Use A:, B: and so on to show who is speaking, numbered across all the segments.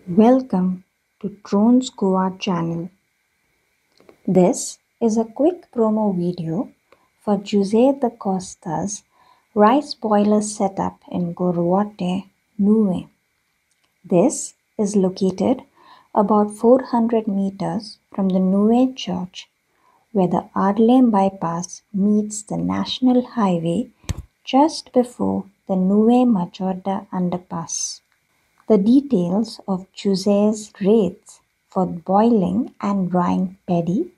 A: Welcome to Drones Goa channel. This is a quick promo video for Jose da Costa's rice boiler setup in Gorwate, Nuwe. This is located about 400 meters from the Nuwe church, where the Arlem bypass meets the national highway just before the Nuwe Majorda underpass. The details of Jose's rates for boiling and drying paddy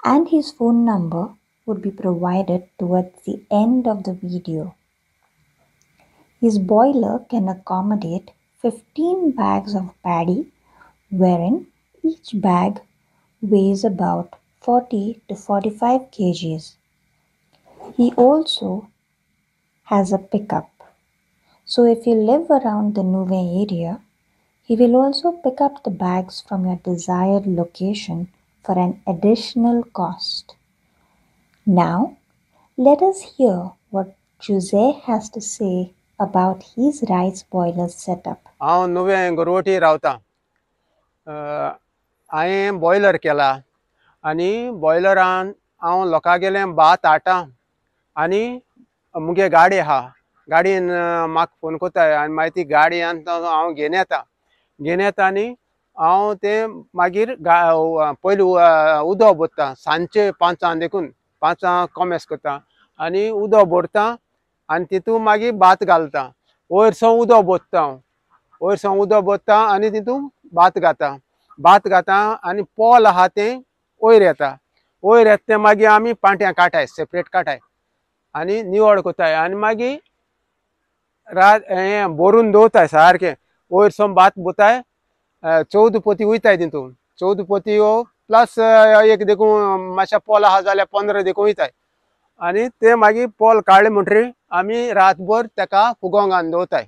A: and his phone number would be provided towards the end of the video. His boiler can accommodate 15 bags of paddy, wherein each bag weighs about 40 to 45 kgs. He also has a pickup. So if you live around the Nuwe area, he will also pick up the bags from your desired location for an additional cost. Now, let us hear what Jose has to say about his rice boiler setup.
B: हांव नुवे गोरवटी रावता. हांवें boiler केला आनी बॉयलरान हांव लोकां गेलें भात हाडटा आनी मुगे गाडी आहा. गाडयेन म्हाका फोन कोत्ताय आनी मागीर ती गाडी हांव घेवन येता आनी हांव तें मागीर पयलीं उदक भरता सांजचे 5 देखून 5 कॉमेस करता आनी उदक भरता आनी तितून मागीर भात घालता. वयरसावन उदक भरता हांव. वयरसावन उदक भरता आनी तितून भात घाता आनी पोल आहा तें वयर येता. वयर येता तें मागीर आमी पाट्यां काटाय, सेपरेट काटाय आनी निवळ कोत्ताय आनी मागीर हें भरून दवरताय सारकें. वयरसावन भात भरताय, 14 पोती वयताय तितून. 14 पोती प्लस एक देखून मातशें पोल आहा जाल्यार 15 देखून वयताय आनी ते मागीर पोल काडले म्हणटरी आमी रातभर तेका फुगोवंक घालून दवरताय.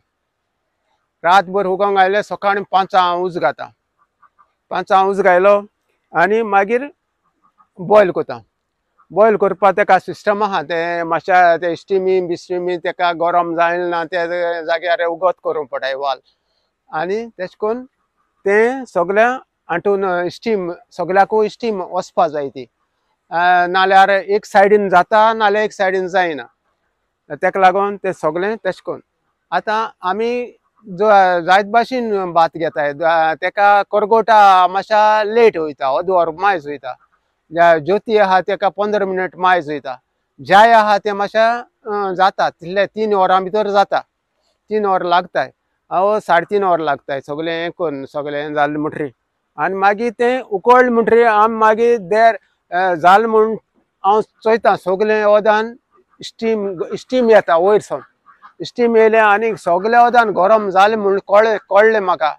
B: रातभर फुगोवंक घातले सकाळीं 5 उज घाता. 5 उज घायलो आनी मागीर बॉयल कोता. बॉयल करपा तेका सिस्टम आहा. तें मातशें तें स्टिमी तेका गरम जायना ना त्या जाग्यार उगत करूंक पडटाय वाल आनी तेशें कोन्न तें सगळें हांटून स्टीम सगळ्याकूय स्टीम वचपा जाय ती. नाल्यार एक सायडीन जाता नाल्यार एक सायडीन जायना. तेका लागून तें सगळें तेशें कोन्न. आतां आमी जायत भाशेन भात घेताय. तेका करगोटा मातशा लेट वयता, अर्द वर मायज वयता. ज्योती आहा तेका 15 मिनट मायज वयता. जाय आहा तें मातशें जाता तितले 3 वरां भितर जाता. 3 वर लागताय. 3.5 वर लागताय सगळें हें करून सगळें जालें म्हणटरी आनी मागीर तें उकळ्ळें म्हणटरी आमी मागीर देर जालें म्हूण हांव चोयता सगळें ओदान स्टीम येता वयरसावन. स्टीम येयलें आनी सगळें ओदान गरम जालें म्हूण कळ्ळें म्हाका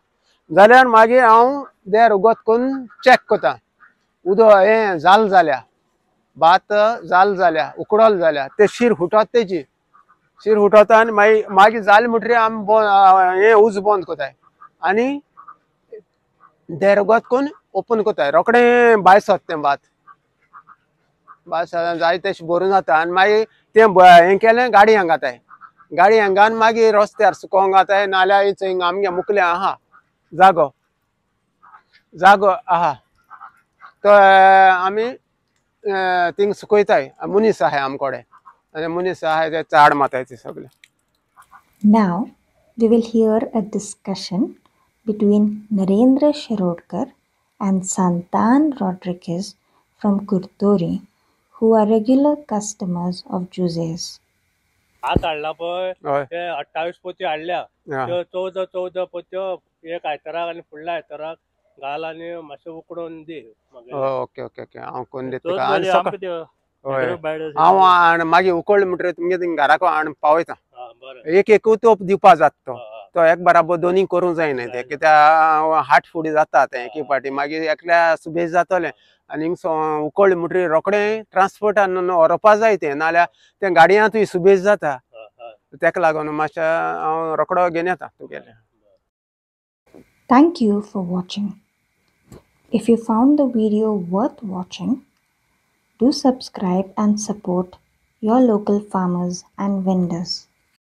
B: जाल्यार मागीर हांव देर उगत करून चॅक कोता उदक हें जालें जाल्यार, भात जालें जाल्यार, उकडोल जाल्यार. तें शीर फुटोत तेजी. शीर फुटोता आनी मागीर जालें म्हणटरी आमी हें उज बंद कोताय आनी देर उगत करून ओपन कोताय. रोखडें भायर सोत तें भात. भायर जाय तशें भरून जाता आनी मागीर तें हें केलें गाडयांक घाताय. गाडयांक घालन मागीर रस्त्यार सुकोवंक घाताय नाल्यार थंय आमगे मुखलें आहा जागो आहा तो आमी थिंग सुकयताय. मनीस आहाय आमकोडे आनी मनीस आहाय ते झाड माताय ते सगळे.
A: Now, we will hear a discussion between Narendra Shirodkar and Santan Rodriguez from Kurtori, who are regular customers of Jose's.
C: भात हाडला पळय ते 28 पोती हाडल्या. त्यो 14 पोत्यो एक आयताराक आनी फुडल्या आयताराक घाल आनी मातशें उकडोवन दी.
B: ओके ओके ओके हांव करून दिता. हांव मागीर उकडलें म्हणटरी तुमगे थिंग घराको हाडून पावयता. एक तोप दिवपा जाता तो एक बराबर दोनी करूंक जायना तें कित्याक हाट फुडें जाता तें एके पाटी मागीर एकल्या सुबेज जातलें आनी उकडलें म्हणटरी रोखडें ट्रान्सपोर्टान व्हरपा जाय तें नाल्यार तें गाडयांतूय सुबेज जाता. तेका लागून मातशें हांव रोखडो घेवन येता तुगेलें.
A: Thank you for watching. If you found the video worth watching, do subscribe and support your local farmers and vendors.